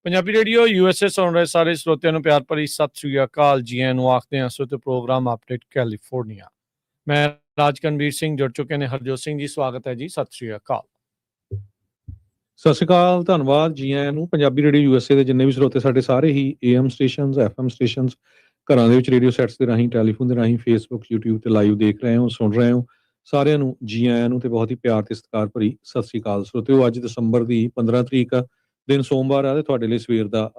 Punjabi radio USA ਸੁਣ ਰਹੇ ਸਾਰੇ ਸਰੋਤਿਆਂ ਨੂੰ ਪਿਆਰ ਭਰੀ ਸਤਿ ਸ੍ਰੀ ਅਕਾਲ। ਜੀ ਆਇਆਂ ਨੂੰ ਆਖਦੇ ਹਾਂ ਸਰੋਤੇ ਪ੍ਰੋਗਰਾਮ ਅਪਡੇਟ ਕੈਲੀਫੋਰਨੀਆ। ਮੈਂ ਰਾਜਕਨਵੀਰ ਸਿੰਘ ਜੁੜ ਚੁੱਕੇ ਨੇ। ਹਰਜੋਤ ਸਿੰਘ ਜੀ ਸਵਾਗਤ ਹੈ ਜੀ। ਸਤਿ ਸ੍ਰੀ ਅਕਾਲ। ਸਤਿ ਸ਼੍ਰੀ ਅਕਾਲ, ਧੰਨਵਾਦ। ਜੀ ਆਇਆਂ ਨੂੰ ਪੰਜਾਬੀ ਰੇਡੀਓ USA ਦੇ ਜਿੰਨੇ ਵੀ ਸਰੋਤੇ ਸਾਡੇ ਸਾਰੇ ਹੀ AM ਸਟੇਸ਼ਨਸ FM ਸਟੇਸ਼ਨਸ ਘਰਾਂ ਦੇ ਵਿੱਚ ਰੇਡੀਓ ਸੈਟਸ ਦੇ ਰਾਹੀਂ ਟੈਲੀਫੋਨ ਦੇ ਰਾਹੀਂ ਫੇਸਬੁੱਕ YouTube ਤੇ ਲਾਈਵ ਦੇਖ ਰਹੇ ਹੋ ਸੁਣ ਰਹੇ ਹੋ ਸਾਰਿਆਂ ਨੂੰ ਜੀ ਆਇਆਂ ਨੂੰ ਤੇ ਬਹੁਤ ਹੀ ਪਿਆਰ ਤੇ ਸਤਿਕਾਰ ਭਰੀ ਸਤਿ ਸ਼੍ਰੀ ਅਕਾਲ। ਸਰੋਤਿਓ ਅੱਜ ਦਸੰਬਰ ਦੀ 15 ਤਰੀਕ ਦਿਨ ਸੋਮਵਾਰ ਆ ਤੇ ਤੁਹਾਡੇ ਲਈ ਸਵੇਰ ਦਾ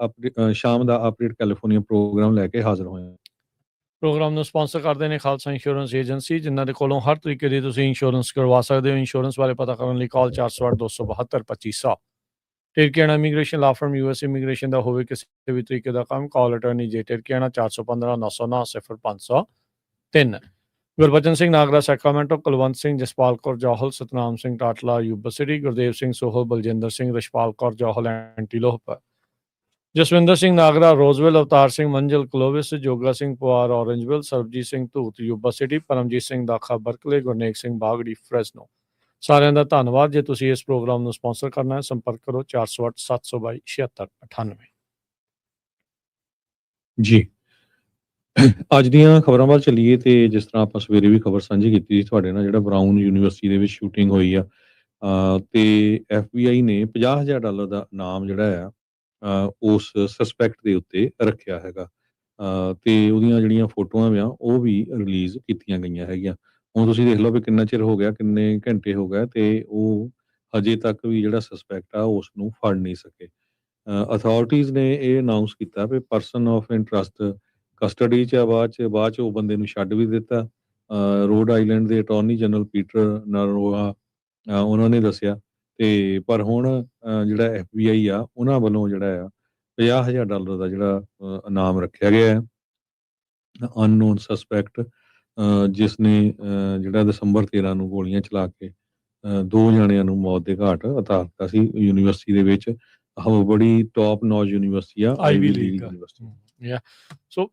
ਸ਼ਾਮ ਦਾ ਅਪਡੇਟ ਕੈਲੀਫੋਰਨੀਆ ਪ੍ਰੋਗਰਾਮ ਲੈ ਕੇ ਹਾਜ਼ਰ ਹੋਏ ਹਾਂ। ਪ੍ਰੋਗਰਾਮ ਨੂੰ ਸਪਾਂਸਰ ਕਰਦੇ ਨੇ ਖਾਲਸਾ ਇੰਸ਼ੋਰੈਂਸ ਏਜੰਸੀ, ਜਿਨ੍ਹਾਂ ਦੇ ਕੋਲੋਂ ਹਰ ਤਰੀਕੇ ਦੀ ਤੁਸੀਂ ਇੰਸ਼ੋਰੈਂਸ ਕਰਵਾ ਸਕਦੇ ਹੋ। ਇੰਸ਼ੋਰੈਂਸ ਬਾਰੇ ਪਤਾ ਕਰਨ ਲਈ ਕਾਲ 408-272-2500। ਟਿਰਕੀਆਣਾ immigration law firm US immigration ਦਾ ਹੋਵੇ ਕਿਸੇ ਵੀ ਤਰੀਕੇ ਦਾ ਕੰਮ, ਕਾਲ ਅਟਰਨੀ ਜੇ ਟਿਰਕੀਆਣਾ 415-909-0503। Gurbachan Singh Nagra Sacramento, Kulwant Singh, Jaspal Kaur Johal, Satnam Singh Tatla Yuba City, Gurdev Singh Sohal, Baljinder Singh, Rashpal Kaur Johal Antelope, Jaswinder Singh Nagra Roseville, Avtar Singh Manzil Clovis, Joga Singh Pawar Orangevale, Sarbjit Singh Dhoot Yuba City, Paramjit Singh Dakha Berkeley, Gurnek Singh ਬਾਗੜੀ ਫਰੈਸਨੋ। ਸਾਰਿਆਂ ਦਾ ਧੰਨਵਾਦ। ਜੇ ਤੁਸੀਂ ਇਸ ਪ੍ਰੋਗਰਾਮ ਨੂੰ ਸਪਾਂਸਰ ਕਰਨਾ ਹੈ ਸੰਪਰਕ ਕਰੋ 408-722-7698। ਜੀ ਅੱਜ ਦੀਆਂ ਖਬਰਾਂ ਵੱਲ ਚੱਲੀਏ ਤੇ ਜਿਸ ਤਰ੍ਹਾਂ ਆਪਾਂ ਸਵੇਰੇ ਵੀ ਖਬਰ ਸਾਂਝੀ ਕੀਤੀ ਸੀ ਤੁਹਾਡੇ ਨਾਲ, ਜਿਹੜਾ ਬਰਾਊਨ ਯੂਨੀਵਰਸਿਟੀ ਦੇ ਵਿੱਚ ਸ਼ੂਟਿੰਗ ਹੋਈ ਆ ਤੇ FBI ਨੇ $50,000 ਦਾ ਇਨਾਮ ਜਿਹੜਾ ਆ ਉਸ ਸਸਪੈਕਟ ਦੇ ਉੱਤੇ ਰੱਖਿਆ ਹੈਗਾ ਤੇ ਉਹਦੀਆਂ ਜਿਹੜੀਆਂ ਫੋਟੋਆਂ ਆ ਉਹ ਵੀ ਰਿਲੀਜ਼ ਕੀਤੀਆਂ ਗਈਆਂ ਹੈਗੀਆਂ। ਹੁਣ ਤੁਸੀਂ ਦੇਖ ਲਓ ਵੀ ਕਿੰਨਾ ਚਿਰ ਹੋ ਗਿਆ, ਕਿੰਨੇ ਘੰਟੇ ਹੋ ਗਏ ਤੇ ਉਹ ਹਜੇ ਤੱਕ ਵੀ ਜਿਹੜਾ ਸਸਪੈਕਟ ਆ ਉਸ ਨੂੰ ਫੜ ਨਹੀਂ ਸਕੇ। ਅਥਾਰਟੀਜ਼ ਨੇ ਇਹ ਅਨਾਉਂਸ ਕੀਤਾ ਵੀ ਪਰਸਨ ਆਫ ਇੰਟਰਸਟ ਕਸਟਡੀ 'ਚ ਆ। ਬਾਅਦ 'ਚ ਉਹ ਬੰਦੇ ਨੂੰ ਛੱਡ ਵੀ ਦਿੱਤਾ। ਰੋਡ ਆਈਲੈਂਡ ਦੇ ਅਟਾਰਨੀ ਜਨਰਲ ਪੀਟਰ ਨਰੋਆ ਉਹਨਾਂ ਨੇ ਦੱਸਿਆ ਤੇ ਪਰ ਹੁਣ ਜਿਹੜਾ FBI ਆ ਉਹਨਾਂ ਵੱਲੋਂ ਜਿਹੜਾ ਆ $50,000 ਦਾ ਜਿਹੜਾ ਇਨਾਮ ਰੱਖਿਆ ਗਿਆ ਹੈ ਅਨਨੋਨ ਸਸਪੈਕਟ, ਜਿਸ ਨੇ ਜਿਹੜਾ ਦਸੰਬਰ 13 ਨੂੰ ਗੋਲੀਆਂ ਚਲਾ ਕੇ 2 ਜਣਿਆਂ ਨੂੰ ਮੌਤ ਦੇ ਘਾਟ ਉਤਾਰ ਦਿੱਤਾ ਸੀ ਯੂਨੀਵਰਸਿਟੀ ਦੇ ਵਿੱਚ। ਬੜੀ ਟੌਪ ਨੌਜ ਯੂਨੀਵਰਸਿਟੀ ਆ, ਆਈਵੀ ਲੀਗ ਯੂਨੀਵਰਸਿਟੀ। ਸੋ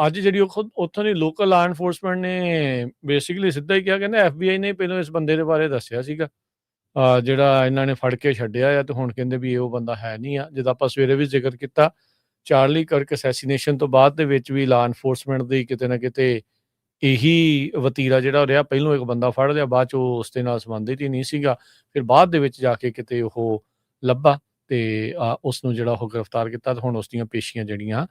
ਅੱਜ ਜਿਹੜੀ ਉੱਥੋਂ ਦੀ ਲੋਕਲ ਲਾ ਐਨਫੋਰਸਮੈਂਟ ਨੇ ਬੇਸਿਕਲੀ ਸਿੱਧਾ ਹੀ ਕਿਹਾ, ਕਹਿੰਦੇ FBI ਨੇ ਪਹਿਲਾਂ ਇਸ ਬੰਦੇ ਦੇ ਬਾਰੇ ਦੱਸਿਆ ਸੀਗਾ ਜਿਹੜਾ ਇਹਨਾਂ ਨੇ ਫੜ ਕੇ ਛੱਡਿਆ ਆ, ਤੇ ਹੁਣ ਕਹਿੰਦੇ ਵੀ ਇਹ ਉਹ ਬੰਦਾ ਹੈ ਨਹੀਂ ਆ। ਜਿੱਦਾਂ ਆਪਾਂ ਸਵੇਰੇ ਵੀ ਜ਼ਿਕਰ ਕੀਤਾ, ਚਾਰਲੀ ਕਰਕ ਅਸੈਸੀਨੇਸ਼ਨ ਤੋਂ ਬਾਅਦ ਦੇ ਵਿੱਚ ਵੀ ਲਾ ਐਨਫੋਰਸਮੈਂਟ ਦੀ ਕਿਤੇ ਨਾ ਕਿਤੇ ਇਹੀ ਵਤੀਰਾ ਜਿਹੜਾ ਰਿਹਾ। ਪਹਿਲੋਂ ਇੱਕ ਬੰਦਾ ਫੜ ਲਿਆ, ਬਾਅਦ 'ਚ ਉਹ ਉਸ ਦੇ ਨਾਲ ਸੰਬੰਧਿਤ ਹੀ ਨਹੀਂ ਸੀਗਾ, ਫਿਰ ਬਾਅਦ ਦੇ ਵਿੱਚ ਜਾ ਕੇ ਕਿਤੇ ਉਹ ਲੱਭਾ ਤੇ ਉਸ ਨੂੰ ਜਿਹੜਾ ਉਹ ਗ੍ਰਿਫਤਾਰ ਕੀਤਾ ਤੇ ਹੁਣ ਉਸ ਦੀਆਂ ਪੇਸ਼ੀਆਂ ਜਿਹੜੀਆਂ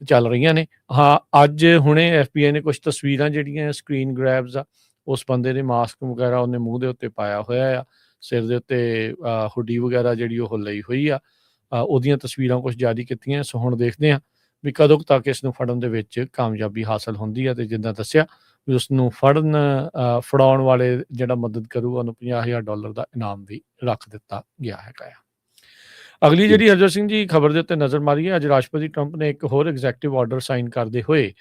ਚੱਲ ਰਹੀਆਂ ਨੇ। ਹਾਂ, ਅੱਜ ਹੁਣੇ FBI ਨੇ ਕੁਝ ਤਸਵੀਰਾਂ ਜਿਹੜੀਆਂ ਸਕਰੀਨ ਗ੍ਰੈਬਸ ਆ, ਉਸ ਬੰਦੇ ਦੇ ਮਾਸਕ ਵਗੈਰਾ ਉਹਨੇ ਮੂੰਹ ਦੇ ਉੱਤੇ ਪਾਇਆ ਹੋਇਆ ਆ, ਸਿਰ ਦੇ ਉੱਤੇ ਹੁੱਡੀ ਵਗੈਰਾ ਜਿਹੜੀ ਉਹ ਲਈ ਹੋਈ ਆ, ਉਹਦੀਆਂ ਤਸਵੀਰਾਂ ਕੁਝ ਜਾਰੀ ਕੀਤੀਆਂ। ਸੋ ਹੁਣ ਦੇਖਦੇ ਹਾਂ ਵੀ ਕਦੋਂ ਤੱਕ ਇਸ ਨੂੰ ਫੜਨ ਦੇ ਵਿੱਚ ਕਾਮਯਾਬੀ ਹਾਸਲ ਹੁੰਦੀ ਹੈ। ਤੇ ਜਿੱਦਾਂ ਦੱਸਿਆ ਵੀ ਉਸ ਨੂੰ ਫੜਾਉਣ ਵਾਲੇ ਜਿਹੜਾ ਮਦਦ ਕਰੂਗਾ ਉਹਨੂੰ $50,000 ਦਾ ਇਨਾਮ ਵੀ ਰੱਖ ਦਿੱਤਾ ਗਿਆ ਹੈਗਾ ਆ। ਅਗਲੀ ਜਿਹੜੀ ਹਰਜੋਤ ਸਿੰਘ ਜੀ ਖਬਰ ਦੇ ਉੱਤੇ ਨਜ਼ਰ ਮਾਰੀਏ, ਅੱਜ ਰਾਸ਼ਟਰਪਤੀ ਟਰੰਪ ਨੇ ਇੱਕ ਹੋਰ ਐਗਜ਼ੈਕਟਿਵ ਆਰਡਰ ਸਾਈਨ ਕਰਦੇ ਹੋਏ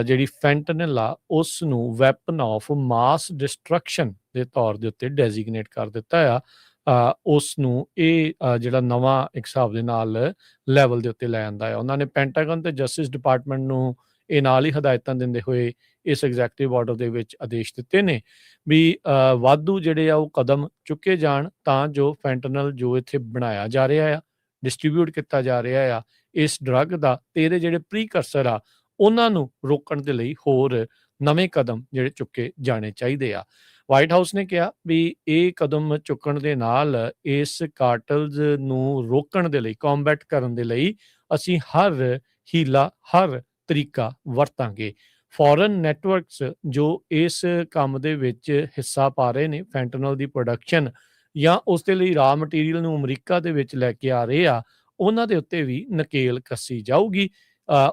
ਜਿਹੜੀ ਫੈਂਟਨਲ ਆ ਉਸ ਨੂੰ ਵੈਪਨ ਆਫ ਮਾਸ ਡਿਸਟਰਕਸ਼ਨ ਦੇ ਤੌਰ ਦੇ ਉੱਤੇ ਡੈਜ਼ਿਗਨੇਟ ਕਰ ਦਿੱਤਾ ਆ। ਉਸ ਨੂੰ ਇਹ ਜਿਹੜਾ ਨਵਾਂ ਇੱਕ ਹਿਸਾਬ ਦੇ ਨਾਲ ਲੈਵਲ ਦੇ ਉੱਤੇ ਲੈ ਆਂਦਾ ਆ। ਉਹਨਾਂ ਨੇ ਪੈਂਟਾਗਨ ਤੇ ਜਸਟਿਸ ਡਿਪਾਰਟਮੈਂਟ ਨੂੰ ਇਹ ਨਾਲ ਹੀ ਹਦਾਇਤਾਂ ਦਿੰਦੇ ਹੋਏ ਇਸ ਐਗਜ਼ੈਕਟਿਵ ਆਰਡਰ ਦੇ ਵਿੱਚ ਆਦੇਸ਼ ਦਿੱਤੇ ਨੇ ਵੀ ਵਾਧੂ ਜਿਹੜੇ ਆ ਉਹ ਕਦਮ ਚੁੱਕੇ ਜਾਣ ਤਾਂ ਜੋ ਫੈਂਟਨਲ ਜੋ ਇੱਥੇ ਬਣਾਇਆ ਜਾ ਰਿਹਾ ਆ, ਡਿਸਟਰੀਬਿਊਟ ਕੀਤਾ ਜਾ ਰਿਹਾ ਆ ਇਸ ਡਰੱਗ ਦਾ, ਤੇ ਇਹਦੇ ਜਿਹੜੇ ਪ੍ਰੀਕਰਸਰ ਆ ਉਹਨਾਂ ਨੂੰ ਰੋਕਣ ਦੇ ਲਈ ਹੋਰ ਨਵੇਂ ਕਦਮ ਜਿਹੜੇ ਚੁੱਕੇ ਜਾਣੇ ਚਾਹੀਦੇ ਆ। ਵਾਈਟ ਹਾਊਸ ਨੇ ਕਿਹਾ ਵੀ ਇਹ ਕਦਮ ਚੁੱਕਣ ਦੇ ਨਾਲ ਇਸ ਕਾਰਟਲਸ ਨੂੰ ਰੋਕਣ ਦੇ ਲਈ, ਕੰਬੈਟ ਕਰਨ ਦੇ ਲਈ ਅਸੀਂ ਹਰ ਹੀਲਾ, ਹਰ ਤਰੀਕਾ ਵਰਤਾਂਗੇ। ਫੋਰਨ ਨੈਟਵਰਕਸ ਜੋ ਇਸ ਕੰਮ ਦੇ ਵਿੱਚ ਹਿੱਸਾ ਪਾ ਰਹੇ ਨੇ, ਫੈਂਟਨਲ ਦੀ ਪ੍ਰੋਡਕਸ਼ਨ ਜਾਂ ਉਸ ਦੇ ਲਈ ਰਾ ਮਟੀਰੀਅਲ ਨੂੰ ਅਮਰੀਕਾ ਦੇ ਵਿੱਚ ਲੈ ਕੇ ਆ ਰਹੇ ਆ, ਉਹਨਾਂ ਦੇ ਉੱਤੇ ਵੀ ਨਕੇਲ ਕੱਸੀ ਜਾਊਗੀ।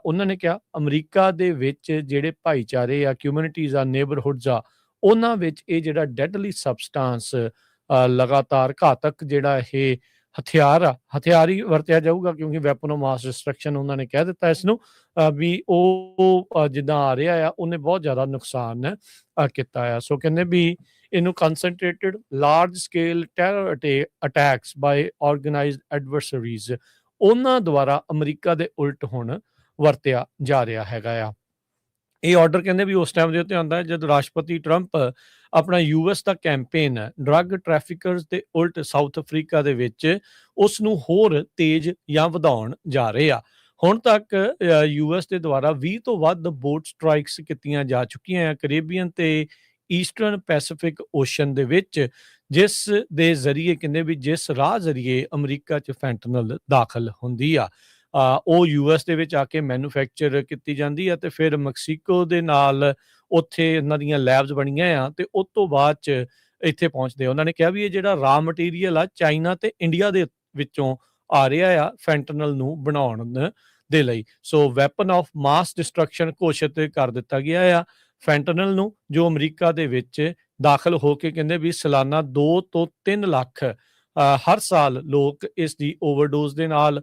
ਉਹਨਾਂ ਨੇ ਕਿਹਾ ਅਮਰੀਕਾ ਦੇ ਵਿੱਚ ਜਿਹੜੇ ਭਾਈਚਾਰੇ ਆ, ਕਮਿਊਨਿਟੀਜ਼ ਆ, ਨੇਬਰਹੁੱਡਸ ਆ, ਉਹਨਾਂ ਵਿੱਚ ਇਹ ਜਿਹੜਾ ਡੈਡਲੀ ਸਬਸਟੈਂਸ ਲਗਾਤਾਰ ਘਾਤਕ ਜਿਹੜਾ ਇਹ ਹਥਿਆਰ ਹੀ ਵਰਤਿਆ ਜਾਊਗਾ, ਕਿਉਂਕਿ ਵੈਪਨ ਆਫ ਮਾਸ ਡਿਸਟਰਕਸ਼ਨ ਉਹਨਾਂ ਨੇ ਕਹਿ ਦਿੱਤਾ ਇਸ ਨੂੰ ਵੀ ਉਹ ਜਿੱਦਾਂ ਆ ਰਿਹਾ ਆ ਉਹਨੇ ਬਹੁਤ ਜ਼ਿਆਦਾ ਨੁਕਸਾਨ ਕੀਤਾ ਆ। ਸੋ ਕਹਿੰਦੇ ਵੀ ਇਹਨੂੰ ਕੰਸਨਟਰੇਟਡ ਲਾਰਜ ਸਕੇਲ ਟੈਰਰ ਅਟੈਕਸ ਬਾਈ ਆਰਗੇਨਾਈਜ਼ਡ ਐਡਵਰਸਰੀਜ਼ ਉਹਨਾਂ ਦੁਆਰਾ ਅਮਰੀਕਾ ਦੇ ਉਲਟ ਹੁਣ ਵਰਤਿਆ ਜਾ ਰਿਹਾ ਹੈਗਾ ਆ। ਇਹ ਆਰਡਰ ਕਹਿੰਦੇ ਵੀ ਉਸ ਟਾਈਮ ਦੇ ਉੱਤੇ ਆਉਂਦਾ ਜਦ ਰਾਸ਼ਟਰਪਤੀ ਟਰੰਪ ਆਪਣਾ ਯੂਐਸ ਦਾ ਕੈਂਪੇਨ ਹੈ ਡਰੱਗ ਟ੍ਰੈਫਿਕਰਸ ਦੇ ਉਲਟ ਸਾਊਥ ਅਫਰੀਕਾ ਦੇ ਵਿੱਚ ਉਸ ਨੂੰ ਹੋਰ ਤੇਜ਼ ਜਾਂ ਵਧਾਉਣ ਜਾ ਰਹੇ ਆ। ਹੁਣ ਤੱਕ ਯੂਐਸ ਦੇ ਦੁਆਰਾ 20 ਤੋਂ ਵੱਧ ਬੋਟ ਸਟ੍ਰਾਈਕਸ ਕੀਤੀਆਂ ਜਾ ਚੁੱਕੀਆਂ ਆ ਕੈਰੇਬੀਅਨ ਤੇ ਈਸਟਰਨ ਪੈਸੀਫਿਕ ਓਸ਼ਨ ਦੇ ਵਿੱਚ, ਜਿਸ ਦੇ ਜ਼ਰੀਏ ਕਹਿੰਦੇ ਵੀ ਜਿਸ ਰਾਹ ਜ਼ਰੀਏ ਅਮਰੀਕਾ 'ਚ ਫੈਂਟਨਲ ਦਾਖਲ ਹੁੰਦੀ ਆ, ਉਹ ਯੂਐਸ ਦੇ ਵਿੱਚ ਆ ਕੇ ਮੈਨੂਫੈਕਚਰ ਕੀਤੀ ਜਾਂਦੀ ਆ ਤੇ ਫਿਰ ਮੈਕਸੀਕੋ ਦੇ ਨਾਲ ਉੱਥੇ ਇਹਨਾਂ ਦੀਆਂ ਲੈਬਸ ਬਣੀਆਂ ਆ ਤੇ ਉਸ ਤੋਂ ਬਾਅਦ 'ਚ ਇੱਥੇ ਪਹੁੰਚਦੇ ਆ। ਉਹਨਾਂ ਨੇ ਕਿਹਾ ਵੀ ਇਹ ਜਿਹੜਾ ਰਾ ਮਟੀਰੀਅਲ ਆ ਚਾਈਨਾ ਤੇ ਇੰਡੀਆ ਦੇ ਵਿੱਚੋਂ ਆ ਰਿਹਾ ਆ ਫੈਂਟਨਲ ਨੂੰ ਬਣਾਉਣ ਦੇ ਲਈ। ਸੋ ਵੈਪਨ ਆਫ ਮਾਸ ਡਿਸਟਰਕਸ਼ਨ ਘੋਸ਼ਿਤ ਕਰ ਦਿੱਤਾ ਗਿਆ ਆ ਫੈਂਟਨਲ ਨੂੰ, ਜੋ ਅਮਰੀਕਾ ਦੇ ਵਿੱਚ ਦਾਖਲ ਹੋ ਕੇ ਕਹਿੰਦੇ ਵੀ ਸਾਲਾਨਾ 2 ਤੋਂ 3 ਲੱਖ ਹਰ ਸਾਲ ਲੋਕ ਇਸ ਦੀ ਓਵਰਡੋਜ਼ ਦੇ ਨਾਲ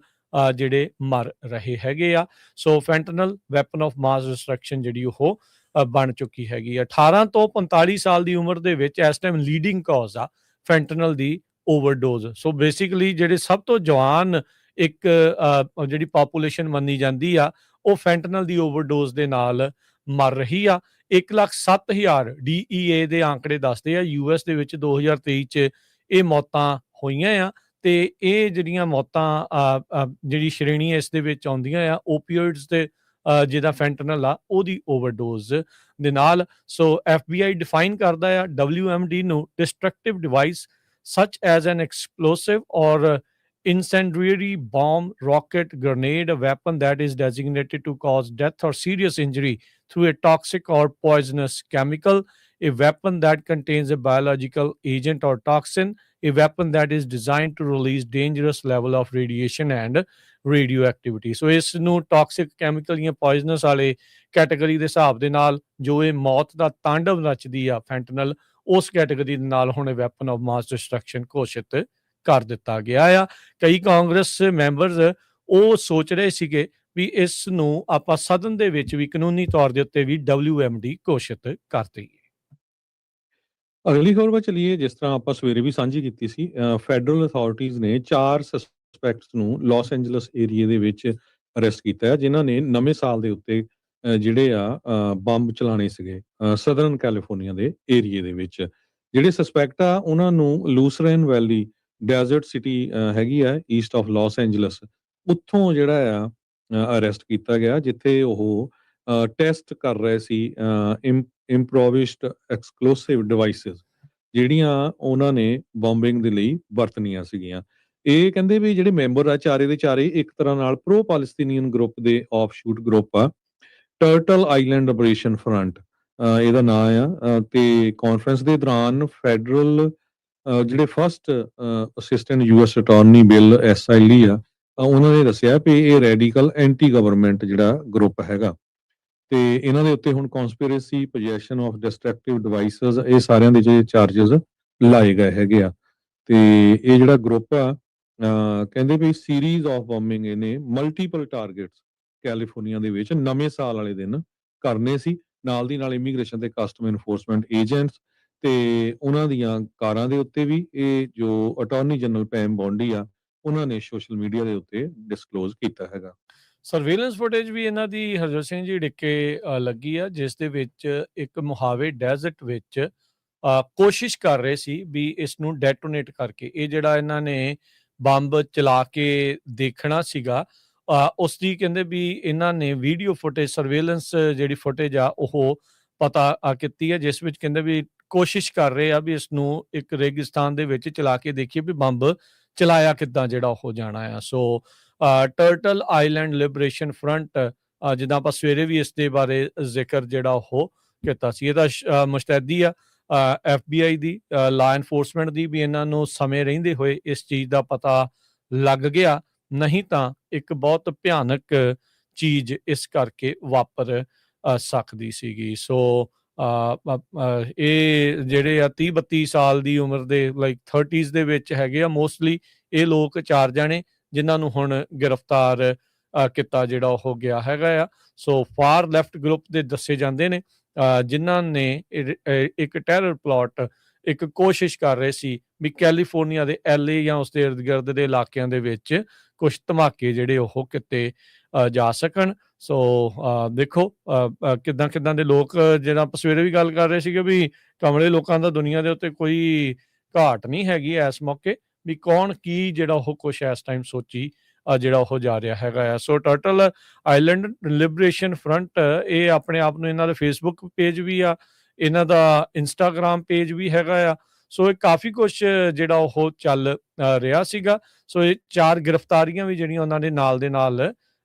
ਜਿਹੜੇ ਮਰ ਰਹੇ ਹੈਗੇ ਆ। So fentanyl weapon of mass destruction ਜਿਹੜੀ ਉਹ ਬਣ ਚੁੱਕੀ ਹੈਗੀ ਆ। 18 ਤੋਂ 45 ਸਾਲ ਦੀ ਉਮਰ ਦੇ ਵਿੱਚ ਇਸ ਟਾਈਮ ਲੀਡਿੰਗ ਕਾਜ਼ ਆ ਫੈਂਟਨਲ ਦੀ ਓਵਰਡੋਜ਼। ਸੋ ਬੇਸਿਕਲੀ ਜਿਹੜੇ ਸਭ ਤੋਂ ਜਵਾਨ ਇੱਕ ਜਿਹੜੀ ਪਾਪੂਲੇਸ਼ਨ ਮੰਨੀ ਜਾਂਦੀ ਆ ਉਹ ਫੈਂਟਨਲ ਦੀ ਓਵਰਡੋਜ਼ ਦੇ ਨਾਲ ਮਰ ਰਹੀ ਆ। 1,07,000 DEA ਦੇ ਆંકੜੇ ਦੱਸਦੇ ਆ ਯੂਐਸ ਦੇ ਵਿੱਚ 2023 ਚ ਇਹ ਮੌਤਾਂ ਹੋਈਆਂ ਆ ਤੇ ਇਹ ਜਿਹੜੀਆਂ ਮੌਤਾਂ ਜਿਹੜੀ ਸ਼੍ਰੇਣੀ ਇਸ ਦੇ ਵਿੱਚ ਆਉਂਦੀਆਂ ਆ ਓਪੀਓਇਡਸ ਤੇ ਜਿਹਦਾ ਫੈਂਟਨਲ ਆ ਉਹਦੀ ਓਵਰਡੋਜ਼ ਦੇ ਨਾਲ। ਸੋ FBI ਡਿਫਾਈਨ ਕਰਦਾ ਆ WMD ਨੂੰ destructive device such as an explosive or incendiary bomb, rocket, grenade, a weapon that is designated to cause death or serious injury through a toxic or poisonous chemical, a weapon that contains a biological agent or toxin, a weapon that is designed to release dangerous level of radiation and radioactivity. So ਇਸ ਨੂੰ toxic chemical ਜਾਂ poisonous ਵਾਲੇ category ਦੇ ਹਿਸਾਬ ਦੇ ਨਾਲ ਜੋ ਇਹ ਮੌਤ ਦਾ ਤਾਂਡਵ ਰਚਦੀ ਆ ਫੈਂਟਨਲ, ਉਸ ਕੈਟਾਗਰੀ ਦੇ ਨਾਲ ਹੁਣ ਵੈਪਨ ਆਫ ਮਾਸ ਡਿਸਟਰਕਸ਼ਨ ਘੋਸ਼ਿਤ ਕਰ ਦਿੱਤਾ ਗਿਆ ਆ। ਕਈ ਕਾਂਗਰਸ ਮੈਂਬਰਸ ਉਹ ਸੋਚ ਰਹੇ ਸੀਗੇ ਵੀ ਇਸ ਨੂੰ ਆਪਾਂ ਸਦਨ ਦੇ ਵਿੱਚ ਵੀ ਕਾਨੂੰਨੀ ਤੌਰ ਦੇ ਉੱਤੇ ਵੀ WMD ਘੋਸ਼ਿਤ ਕਰ ਦਈਏ। ਅਗਲੀ ਖਬਰ ਵੱਲ ਚਲੀਏ। ਜਿਸ ਤਰ੍ਹਾਂ ਆਪਾਂ ਸਵੇਰੇ ਵੀ ਸਾਂਝੀ ਕੀਤੀ ਸੀ, ਫੈਡਰਲ ਅਥਾਰਟੀਜ਼ ਨੇ 4 ਸਸਪੈਕਟਸ ਨੂੰ ਲਾਸ ਐਂਜਲਸ ਏਰੀਏ ਦੇ ਵਿੱਚ ਅਰੈਸਟ ਕੀਤਾ ਹੈ, ਜਿਨ੍ਹਾਂ ਨੇ ਨਵੇਂ ਸਾਲ ਦੇ ਉੱਤੇ ਜਿਹੜੇ ਆ ਬੰਬ ਚਲਾਣੇ ਸੀਗੇ ਸਦਰਨ ਕੈਲੀਫੋਰਨੀਆ ਦੇ ਏਰੀਏ ਦੇ ਵਿੱਚ। ਜਿਹੜੇ ਸਸਪੈਕਟ ਆ ਉਹਨਾਂ ਨੂੰ ਲੂਸਰੇਨ ਵੈਲੀ ਡੈਜ਼ਰਟ ਸਿਟੀ ਹੈਗੀ ਆ ਈਸਟ ਆਫ ਲਾਸ ਐਂਜਲਸ, ਉੱਥੋਂ ਜਿਹੜਾ ਆ ਅਰੈਸਟ ਕੀਤਾ ਗਿਆ, ਜਿੱਥੇ ਉਹ ਟੈਸਟ ਕਰ ਰਹੇ ਸੀ ਇੰਪਰੋਵਿਜ਼ਡ ਐਕਸਪਲੋਸਿਵ ਡਿਵਾਈਸਿਸ ਜਿਹੜੀਆਂ ਉਹਨਾਂ ਨੇ ਬੰਬਿੰਗ ਦੇ ਲਈ ਵਰਤਣੀਆਂ ਸੀਗੀਆਂ। ਇਹ ਕਹਿੰਦੇ ਵੀ ਜਿਹੜੇ ਮੈਂਬਰ ਆ ਚਾਰੇ ਦੇ ਚਾਰੇ ਇੱਕ ਤਰ੍ਹਾਂ ਨਾਲ ਪ੍ਰੋ ਪੈਲਸਟੀਨੀਅਨ ਗਰੁੱਪ ਦੇ ਆਫਸ਼ੂਟ ਗਰੁੱਪ ਆ, ਟਰਟਲ ਆਈਲੈਂਡ ਆਪਰੇਸ਼ਨ ਫਰੰਟ ਇਹਦਾ ਨਾਂ ਆ। ਤੇ ਕਾਨਫਰੰਸ ਦੇ ਦੌਰਾਨ ਫੈਡਰਲ ਜਿਹੜੇ first assistant US attorney bill SI ਲਈ ਆ, ਉਹਨਾਂ ਨੇ ਦੱਸਿਆ ਵੀ ਇਹ ਰੈਡੀਕਲ ਐਂਟੀ ਗਵਰਨਮੈਂਟ ਜਿਹੜਾ ਗਰੁੱਪ ਹੈਗਾ ਤੇ ਇਹਨਾਂ ਦੇ ਉੱਤੇ ਹੁਣ conspiracy, possession of destructive devices, ਇਹ ਸਾਰਿਆਂ ਦੇ ਜਿਹੜੇ ਚਾਰजेस ਲਾਏ ਗਏ ਹੈਗੇ ਆ। ਤੇ ਇਹ ਜਿਹੜਾ ਗਰੁੱਪ ਆ ਕਹਿੰਦੇ ਵੀ ਸੀਰੀਜ਼ ਆਫ ਬੰਬਿੰਗ ਇਹਨੇ ਮਲਟੀਪਲ ਟਾਰਗੇਟਸ ਕੈਲੀਫੋਰਨੀਆ ਦੇ ਵਿੱਚ ਨਵੇਂ ਸਾਲ ਵਾਲੇ ਦਿਨ ਕਰਨੇ ਸੀ। ਨਾਲ ਦੀ ਨਾਲ ਇਮੀਗ੍ਰੇਸ਼ਨ ਤੇ ਕਸਟਮ ਇਨਫੋਰਸਮੈਂਟ ਏਜੰਟਸ ਤੇ ਉਹਨਾਂ ਦੀਆਂ ਕਾਰਾਂ ਦੇ ਉੱਤੇ ਵੀ ਇਹ ਜੋ ਅਟਾਰਨੀ ਜਨਰਲ ਪੈਮ ਬੌਂਡੀ ਆ ਉਹਨਾਂ ਨੇ ਸੋਸ਼ਲ ਮੀਡੀਆ ਦੇ ਉੱਤੇ ਡਿਸਕਲੋਜ਼ ਕੀਤਾ ਹੈਗਾ। ਸਰਵੇਲੈਂਸ ਫੁਟੇਜ ਵੀ ਇਹਨਾਂ ਦੀ ਹਰਜੋਤ ਸਿੰਘ ਜੀ ਡਿੱਕੇ ਲੱਗੀ ਆ, ਜਿਸ ਦੇ ਵਿੱਚ ਇੱਕ ਮੁਹਾਵੇ ਡੈਜ਼ਰਟ ਵਿੱਚ ਕੋਸ਼ਿਸ਼ ਕਰ ਰਹੇ ਸੀ ਵੀ ਇਸ ਨੂੰ ਡੈਟੋਨੇਟ ਕਰਕੇ ਇਹ ਜਿਹੜਾ ਇਹਨਾਂ ਨੇ ਬੰਬ ਚਲਾ ਕੇ ਦੇਖਣਾ ਸੀਗਾ, ਉਸ ਦੀ ਕਹਿੰਦੇ ਵੀ ਇਹਨਾਂ ਨੇ ਵੀਡੀਓ ਫੁਟੇਜ ਸਰਵੇਲੈਂਸ ਜਿਹੜੀ ਫੁਟੇਜ ਆ ਉਹ ਪਤਾ ਕੀਤੀ ਹੈ, ਜਿਸ ਵਿੱਚ ਕਹਿੰਦੇ ਵੀ ਕੋਸ਼ਿਸ਼ ਕਰ ਰਹੇ ਆ ਵੀ ਇਸ ਨੂੰ ਇੱਕ ਰੇਗਿਸਤਾਨ ਦੇ ਵਿੱਚ ਚਲਾ ਕੇ ਦੇਖੀਏ ਵੀ ਬੰਬ ਚਲਾਇਆ ਕਿੱਦਾਂ ਜਿਹੜਾ ਉਹ ਜਾਣਾ ਆ। ਸੋ ਟਰਟਲ ਆਈਲੈਂਡ ਲਿਬਰੇਸ਼ਨ ਫਰੰਟ, ਜਿੱਦਾਂ ਆਪਾਂ ਸਵੇਰੇ ਵੀ ਇਸ ਦੇ ਬਾਰੇ ਜ਼ਿਕਰ ਜਿਹੜਾ ਉਹ ਕੀਤਾ ਸੀ, ਇਹਦਾ ਮੁਸ਼ਤੈਦੀ ਆ FBI ਦੀ, ਲਾ ਐਨਫੋਰਸਮੈਂਟ ਦੀ ਵੀ ਇਹਨਾਂ ਨੂੰ ਸਮੇਂ ਰਹਿੰਦੇ ਹੋਏ ਇਸ ਚੀਜ਼ ਦਾ ਪਤਾ ਲੱਗ ਗਿਆ, ਨਹੀਂ ਤਾਂ ਇੱਕ ਬਹੁਤ ਭਿਆਨਕ ਚੀਜ਼ ਇਸ ਕਰਕੇ ਵਾਪਰ ਸਕਦੀ ਸੀਗੀ। ਸੋ ਇਹ ਜਿਹੜੇ ਆ 30-32 ਸਾਲ ਦੀ ਉਮਰ ਦੇ ਲਾਈਕ 30s ਦੇ ਵਿੱਚ ਹੈਗੇ ਆ ਮੋਸਟਲੀ ਇਹ ਲੋਕ, 4 ਜਣੇ ਜਿਨ੍ਹਾਂ ਨੂੰ ਹੁਣ ਗ੍ਰਿਫਤਾਰ ਕੀਤਾ ਜਿਹੜਾ ਉਹ ਗਿਆ ਹੈਗਾ ਆ। ਸੋ ਫਾਰ ਲੈਫਟ ਗਰੁੱਪ ਦੇ ਦੱਸੇ ਜਾਂਦੇ ਨੇ ਜਿਨ੍ਹਾਂ ਨੇ ਇੱਕ ਟੈਰਰ ਪਲਾਟ, ਇੱਕ ਕੋਸ਼ਿਸ਼ ਕਰ ਰਹੇ ਸੀ ਵੀ ਕੈਲੀਫੋਰਨੀਆ ਦੇ LA ਜਾਂ ਉਸ ਦੇ ਇਰਦ ਗਿਰਦ ਦੇ ਇਲਾਕਿਆਂ ਦੇ ਵਿੱਚ ਕੁਝ ਧਮਾਕੇ ਜਿਹੜੇ ਉਹ ਕੀਤੇ ਜਾ ਸਕਣ। ਸੋ ਦੇਖੋ ਕਿੱਦਾਂ ਦੇ ਲੋਕ, ਜਿਹੜਾ ਆਪਾਂ ਸਵੇਰੇ ਵੀ ਗੱਲ ਕਰ ਰਹੇ ਸੀਗੇ ਵੀ ਕਮਲੇ ਲੋਕਾਂ ਦਾ ਦੁਨੀਆ ਦੇ ਉੱਤੇ ਕੋਈ ਘਾਟ ਨਹੀਂ ਹੈਗੀ ਇਸ ਮੌਕੇ, ਵੀ ਕੌਣ ਕੀ ਜਿਹੜਾ ਉਹ ਕੁਛ ਇਸ ਟਾਈਮ ਸੋਚੀ ਜਿਹੜਾ ਉਹ ਜਾ ਰਿਹਾ ਹੈਗਾ ਆ। ਸੋ ਟਰਟਲ ਆਈਲੈਂਡ ਲਿਬਰੇਸ਼ਨ ਫਰੰਟ, ਇਹ ਆਪਣੇ ਆਪ ਨੂੰ, ਇਹਨਾਂ ਦਾ ਫੇਸਬੁੱਕ ਪੇਜ ਵੀ ਆ, ਇਹਨਾਂ ਦਾ ਇੰਸਟਾਗ੍ਰਾਮ ਪੇਜ ਵੀ ਹੈਗਾ ਆ। ਸੋ ਇਹ ਕਾਫੀ ਕੁਛ ਜਿਹੜਾ ਉਹ ਚੱਲ ਰਿਹਾ ਸੀਗਾ। ਸੋ ਇਹ 4 ਗ੍ਰਿਫਤਾਰੀਆਂ ਵੀ ਜਿਹੜੀਆਂ ਉਹਨਾਂ ਨੇ ਨਾਲ ਦੇ ਨਾਲ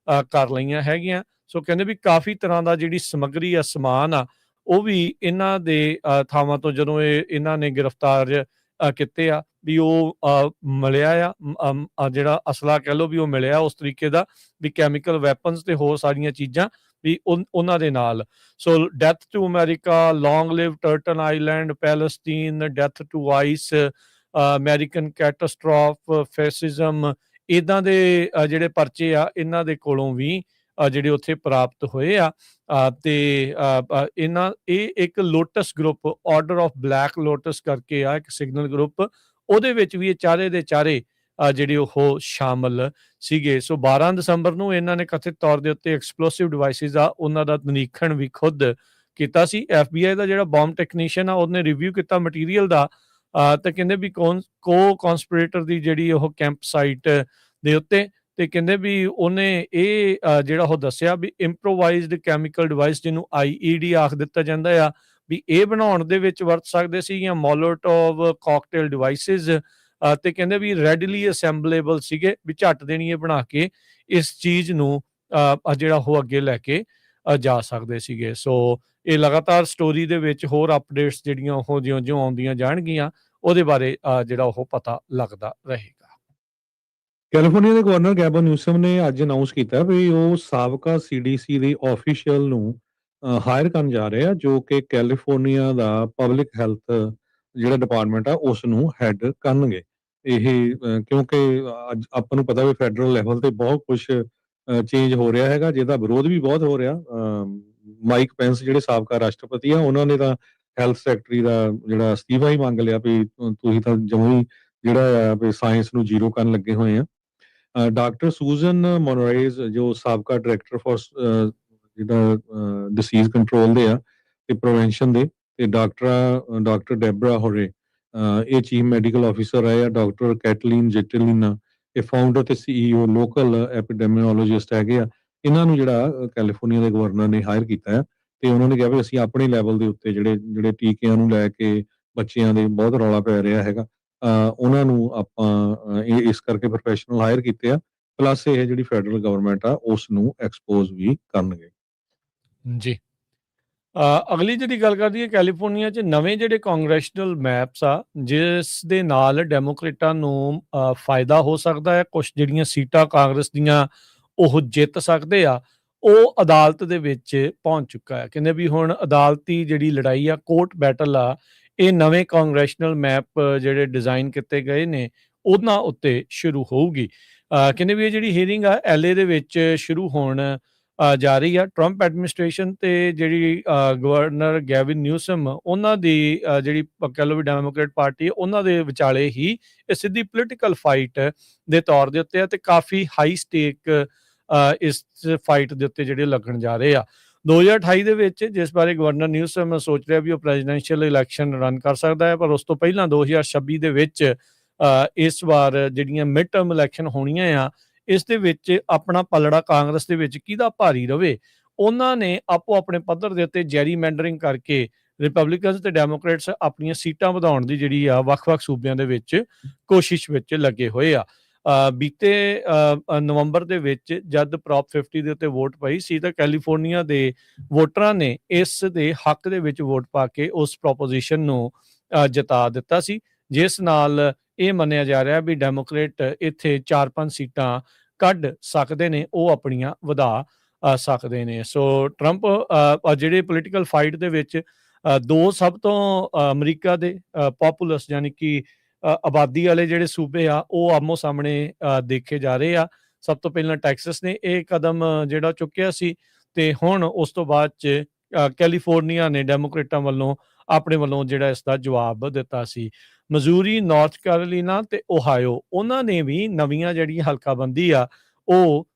ਕਰ ਲਈਆਂ ਹੈਗੀਆਂ। ਸੋ ਕਹਿੰਦੇ ਵੀ ਕਾਫੀ ਤਰ੍ਹਾਂ ਦਾ ਜਿਹੜੀ ਸਮੱਗਰੀ ਆ, ਸਮਾਨ ਆ, ਉਹ ਵੀ ਇਹਨਾਂ ਦੇ ਥਾਵਾਂ ਤੋਂ ਜਦੋਂ ਇਹਨਾਂ ਨੇ ਗ੍ਰਿਫਤਾਰ ਕੀਤੇ ਆ, ਵੀ ਉਹ ਮਿਲਿਆ ਆ, ਜਿਹੜਾ ਅਸਲਾ ਕਹਿ ਲਓ ਵੀ ਉਹ ਮਿਲਿਆ ਉਸ ਤਰੀਕੇ ਦਾ, ਵੀ ਕੈਮੀਕਲ ਵੈਪਨਸ ਤੇ ਹੋਰ ਸਾਰੀਆਂ ਚੀਜ਼ਾਂ ਵੀ ਉਹਨਾਂ ਦੇ ਨਾਲ। So death to America, long live Turtle Island, Palestine, death to ICE, American catastrophe, fascism, ਇੱਦਾਂ ਦੇ ਜਿਹੜੇ ਪਰਚੇ ਆ ਇਹਨਾਂ ਦੇ ਕੋਲੋਂ ਵੀ ਜਿਹੜੇ ਉੱਥੇ ਪ੍ਰਾਪਤ ਹੋਏ ਆ। ਤੇ ਇਹ ਇੱਕ lotus group, order of black lotus ਕਰਕੇ ਆ ਇੱਕ ਸਿਗਨਲ ਗਰੁੱਪ, ਉਹਦੇ ਵਿੱਚ ਵੀ ਇਹ ਚਾਰੇ ਦੇ ਚਾਰੇ ਜਿਹੜੇ ਉਹ ਸ਼ਾਮਲ ਸੀਗੇ। ਸੋ 12 ਦਸੰਬਰ ਨੂੰ ਇਹਨਾਂ ਨੇ ਕਥਿਤ ਤੌਰ ਦੇ ਉੱਤੇ ਐਕਸਪਲੋਸਿਵ ਡਿਵਾਈਸਿਸ ਆ ਉਹਨਾਂ ਦਾ ਨਿਰੀਖਣ ਵੀ ਖੁਦ ਕੀਤਾ ਸੀ। FBI ਦਾ ਜਿਹੜਾ ਬੰਬ ਟੈਕਨੀਸ਼ੀਅਨ ਆ ਉਹਨੇ ਰਿਵਿਊ ਕੀਤਾ ਮਟੀਰੀਅਲ ਦਾ, ਤੇ ਕਹਿੰਦੇ ਵੀ ਕਨਸਪੀਰੇਟਰ ਦੀ ਜਿਹੜੀ ਉਹ ਕੈਂਪ ਸਾਈਟ ਦੇ ਉੱਤੇ, ਤੇ ਕਹਿੰਦੇ ਵੀ ਉਹਨੇ ਇਹ ਜਿਹੜਾ ਉਹ ਦੱਸਿਆ ਵੀ ਇੰਪਰੋਵਾਈਜ਼ਡ ਕੈਮੀਕਲ ਡਿਵਾਈਸ, ਜਿਹਨੂੰ IED ਆਖ ਦਿੱਤਾ ਜਾਂਦਾ ਆ, ਵੀ ਇਹ ਬਣਾਉਣ ਦੇ ਵਿੱਚ ਵਰਤ ਸਕਦੇ ਸੀ, ਜਾਂ ਮੋਲੋਟੋਵ ਕਾਕਟੇਲ ਡਿਵਾਈਸਿਸ, ਤੇ ਕਹਿੰਦੇ ਵੀ ਰੈਡਲੀ ਅਸੈਂਬਲੇਬਲ ਸੀਗੇ, ਵੀ ਝੱਟ ਦੇਣੀ ਬਣਾ ਕੇ ਇਸ ਚੀਜ਼ ਨੂੰ ਜਿਹੜਾ ਉਹ ਅੱਗੇ ਲੈ ਕੇ ਜਾ ਸਕਦੇ ਸੀਗੇ। ਸੋ ਇਹ ਲਗਾਤਾਰ ਸਟੋਰੀ ਦੇ ਵਿੱਚ ਹੋਰ ਅਪਡੇਟਸ ਜਿਹੜੀਆਂ ਉਹ ਜਿਉਂ-ਜਿਉਂ ਆਉਂਦੀਆਂ ਜਾਣਗੀਆਂ, ਉਹਦੇ ਬਾਰੇ ਜਿਹੜਾ ਉਹ ਪਤਾ ਲੱਗਦਾ ਰਹੇਗਾ। ਕੈਲੀਫੋਰਨੀਆ ਦੇ ਗਵਰਨਰ ਗੈਬਨ ਨਿਊਸਮ ਨੇ ਅੱਜ ਅਨਾਉਂਸ ਕੀਤਾ ਵੀ ਉਹ ਸਾਬਕਾ CDC ਦੇ ਆਫੀਸ਼ੀਅਲ ਨੂੰ ਹਾਇਰ ਕਰਨ ਜਾ ਰਹੇ ਆ, ਜੋ ਕਿ ਕੈਲੀਫੋਰਨੀਆ ਦਾ ਪਬਲਿਕ ਹੈਲਥ ਜਿਹੜਾ ਡਿਪਾਰਟਮੈਂਟ ਆ ਉਸ ਨੂੰ ਹੈਡ ਕਰਨਗੇ। ਇਹ ਕਿਉਂਕਿ ਅੱਜ ਆਪਾਂ ਨੂੰ ਪਤਾ ਵੀ ਫੈਡਰਲ ਲੈਵਲ ਤੇ ਬਹੁਤ ਕੁਝ ਚੇਂਜ ਹੋ ਰਿਹਾ ਹੈਗਾ, ਜਿਹਦਾ ਵਿਰੋਧ ਵੀ ਬਹੁਤ ਹੋ ਰਿਹਾ। ਮਾਈਕ ਪੈਂਸ ਜਿਹੜੇ ਸਾਬਕਾ ਰਾਸ਼ਟਰਪਤੀ ਆ, ਉਹਨਾਂ ਨੇ ਤਾਂ ਹੈਲਥ ਸੈਕਟਰੀ ਦਾ ਜਿਹੜਾ ਅਸਤੀਫਾ ਹੀ ਮੰਗ ਲਿਆ ਵੀ ਤੁਸੀਂ ਤਾਂ ਜਮਾਂ ਹੀ ਜਿਹੜਾ ਆ ਵੀ ਸਾਇੰਸ ਨੂੰ ਜ਼ੀਰੋ ਕਰਨ ਲੱਗੇ ਹੋਏ ਆ। ਡਾਕਟਰ ਸੂਜ਼ਨ ਮੋਨਰੇਜ਼ ਜੋ ਸਾਬਕਾ ਡਾਇਰੈਕਟਰ ਫॉर ਜਿਹੜਾ ਡਿਸੀਜ਼ ਕੰਟਰੋਲ ਦੇ ਆ ਤੇ ਪ੍ਰੀਵੈਂਸ਼ਨ ਦੇ, ਤੇ ਡਾਕਟਰ ਡੈਬਰਾ ਹੋਰੇ ਇਹ ਚੀਫ ਮੈਡੀਕਲ ਆਫੀਸਰ ਰਹੇ ਆ। ਡਾਕਟਰ ਕੈਟਲੀਨ ਜੈਟਲੀਨਾ ਇਹ ਫਾਊਂਡਰ ਤੇ CEO ਲੋਕਲ ਐਪੀਡੈਮੀਓਲੋਜਿਸਟ ਹੈਗੇ ਆ। ਇਹਨਾਂ ਨੂੰ ਜਿਹੜਾ ਕੈਲੀਫੋਰਨੀਆ ਦੇ ਗਵਰਨਰ ਨੇ ਹਾਇਰ ਕੀਤਾ ਹੈ, ਤੇ ਉਹਨਾਂ ਨੇ ਕਿਹਾ ਵੀ ਅਸੀਂ ਆਪਣੇ ਲੈਵਲ ਦੇ ਉੱਤੇ ਜਿਹੜੇ ਟੀਕਿਆਂ ਨੂੰ ਲੈ ਕੇ ਬੱਚਿਆਂ ਦੇ ਬਹੁਤ ਰੌਲਾ ਪੈ ਰਿਹਾ ਹੈਗਾ, ਉਹਨਾਂ ਨੂੰ ਆਪਾਂ ਇਸ ਕਰਕੇ ਪ੍ਰੋਫੈਸ਼ਨਲ ਹਾਇਰ ਕੀਤੇ ਆ, ਪਲੱਸ ਇਹ ਜਿਹੜੀ ਫੈਡਰਲ ਗਵਰਨਮੈਂਟ ਆ ਉਸ ਨੂੰ ਐਕਸਪੋਜ਼ ਵੀ ਕਰਨਗੇ। ਜੀ, ਅਗਲੀ ਜਿਹੜੀ ਗੱਲ ਕਰਦੀ ਹੈ, ਕੈਲੀਫੋਰਨੀਆ 'ਚ ਨਵੇਂ ਜਿਹੜੇ ਕਾਂਗਰੈਸ਼ਨਲ ਮੈਪਸ ਆ, ਜਿਸ ਦੇ ਨਾਲ ਡੈਮੋਕ੍ਰੇਟਾਂ ਨੂੰ ਫਾਇਦਾ ਹੋ ਸਕਦਾ ਹੈ, ਕੁਛ ਜਿਹੜੀਆਂ ਸੀਟਾਂ ਕਾਂਗਰਸ ਦੀਆਂ ਉਹ ਜਿੱਤ ਸਕਦੇ ਆ, ਉਹ ਅਦਾਲਤ ਦੇ ਵਿੱਚ ਪਹੁੰਚ ਚੁੱਕਾ ਹੈ। ਕਹਿੰਦੇ ਵੀ ਹੁਣ ਅਦਾਲਤੀ ਜਿਹੜੀ ਲੜਾਈ ਆ, ਕੋਰਟ ਬੈਟਲ ਆ, ਇਹ ਨਵੇਂ ਕਾਂਗਰੈਸ਼ਨਲ ਮੈਪ ਜਿਹੜੇ ਡਿਜ਼ਾਈਨ ਕੀਤੇ ਗਏ ਨੇ ਉਹਨਾਂ ਉੱਤੇ ਸ਼ੁਰੂ ਹੋਊਗੀ। ਕਹਿੰਦੇ ਵੀ ਇਹ ਜਿਹੜੀ ਹੀਅਰਿੰਗ ਆ LA ਦੇ ਵਿੱਚ ਸ਼ੁਰੂ ਹੋਣ ਜਾ ਰਹੀ ਆ। ਟਰੰਪ ਐਡਮਿਨਿਸਟ੍ਰੇਸ਼ਨ ਤੇ ਜਿਹੜੀ ਗਵਰਨਰ ਗੈਵਿਨ ਨਿਊਸਮ, ਉਹਨਾਂ ਦੀ ਜਿਹੜੀ ਕਹਿ ਲਓ ਵੀ ਡੈਮੋਕ੍ਰੇਟ ਪਾਰਟੀ, ਉਹਨਾਂ ਦੇ ਵਿਚਾਲੇ ਹੀ ਇਹ ਸਿੱਧੀ ਪੋਲੀਟੀਕਲ ਫਾਈਟ ਦੇ ਤੌਰ ਦੇ ਉੱਤੇ ਆ, ਤੇ ਕਾਫੀ ਹਾਈ ਸਟੇਕ ਇਸ ਫਾਈਟ ਦੇ ਉੱਤੇ ਜਿਹੜੇ ਲੱਗਣ ਜਾ ਰਹੇ ਆ। 2028 ਦੇ ਵਿੱਚ, ਜਿਸ ਬਾਰੇ ਗਵਰਨਰ ਨਿਊਸਮ ਸੋਚ ਰਿਹਾ ਵੀ ਉਹ ਪ੍ਰੈਜ਼ੀਡੈਂਸ਼ੀਅਲ ਇਲੈਕਸ਼ਨ ਰਨ ਕਰ ਸਕਦਾ ਹੈ, ਪਰ ਉਸ ਤੋਂ ਪਹਿਲਾਂ 2026 ਦੇ ਵਿੱਚ ਇਸ ਵਾਰ ਜਿਹੜੀਆਂ ਮਿਡ ਟਰਮ ਇਲੈਕਸ਼ਨ ਹੋਣੀਆਂ ਆ, ਇਸ ਦੇ ਵਿੱਚ ਆਪਣਾ ਪਲੜਾ ਕਾਂਗਰਸ ਦੇ ਵਿੱਚ ਕਿਹਦਾ ਭਾਰੀ ਰਵੇ, ਉਹਨਾਂ ਨੇ ਆਪੋ ਆਪਣੇ ਪੱਧਰ ਦੇ ਉੱਤੇ ਜੈਰੀਮੈਂਡਰਿੰਗ ਕਰਕੇ ਰਿਪਬਲਿਕਨਸ ਤੇ ਡੈਮੋਕ੍ਰੇਟਸ ਆਪਣੀਆਂ ਸੀਟਾਂ ਵਧਾਉਣ ਦੀ ਜਿਹੜੀ ਆ ਵੱਖ-ਵੱਖ ਸੂਬਿਆਂ ਦੇ ਵਿੱਚ ਕੋਸ਼ਿਸ਼ ਵਿੱਚ ਲੱਗੇ ਹੋਏ ਆ। ਬੀਤੇ ਨਵੰਬਰ ਦੇ ਵਿੱਚ ਜਦ ਪ੍ਰੋਪ 50 ਦੇ ਉੱਤੇ ਵੋਟ ਪਈ ਸੀ, ਤਾਂ ਕੈਲੀਫੋਰਨੀਆ ਦੇ ਵੋਟਰਾਂ ਨੇ ਇਸ ਦੇ ਹੱਕ ਦੇ ਵਿੱਚ ਵੋਟ ਪਾ ਕੇ ਉਸ ਪ੍ਰੋਪੋਜੀਸ਼ਨ ਨੂੰ ਜਿਤਾ ਦਿੱਤਾ ਸੀ, ਜਿਸ ਨਾਲ ਇਹ ਮੰਨਿਆ ਜਾ ਰਿਹਾ ਵੀ ਡੈਮੋਕ੍ਰੇਟ ਇੱਥੇ 4-5 ਸੀਟਾਂ ਕੱਢ ਸਕਦੇ ਨੇ, ਉਹ ਆਪਣੀਆਂ ਵਧਾ ਸਕਦੇ ਨੇ। ਸੋ ਟਰੰਪ ਜਿਹੜੇ ਪੋਲੀਟੀਕਲ ਫਾਈਟ ਦੇ ਵਿੱਚ ਦੋ ਸਭ ਤੋਂ ਅਮਰੀਕਾ ਦੇ ਪੋਪੂਲਸ ਯਾਨੀ ਕਿ ਆਬਾਦੀ ਵਾਲੇ ਜਿਹੜੇ ਸੂਬੇ ਆ, ਉਹ ਆਮੋ ਸਾਹਮਣੇ ਦੇਖੇ ਜਾ ਰਹੇ ਆ। ਸਭ ਤੋਂ ਪਹਿਲਾਂ ਟੈਕਸਸ ਨੇ ਇਹ ਕਦਮ ਜਿਹੜਾ ਚੁੱਕਿਆ ਸੀ, ਤੇ ਹੁਣ ਉਸ ਤੋਂ ਬਾਅਦ 'ਚ ਕੈਲੀਫੋਰਨੀਆ ਨੇ ਡੈਮੋਕ੍ਰੇਟਾਂ ਵੱਲੋਂ ਆਪਣੇ ਵੱਲੋਂ ਜਿਹੜਾ ਇਸ ਦਾ ਜਵਾਬ ਦਿੱਤਾ ਸੀ। ਮਜ਼ੂਰੀ, ਨਾਰਥ ਕੈਰੋਲੀਨਾ ਤੇ ਓਹਾਇਓ, ਉਹਨਾਂ ਨੇ ਵੀ ਨਵੀਆਂ ਜਿਹੜੀਆਂ ਹਲਕਾਬੰਦੀ ਆ ਉਹ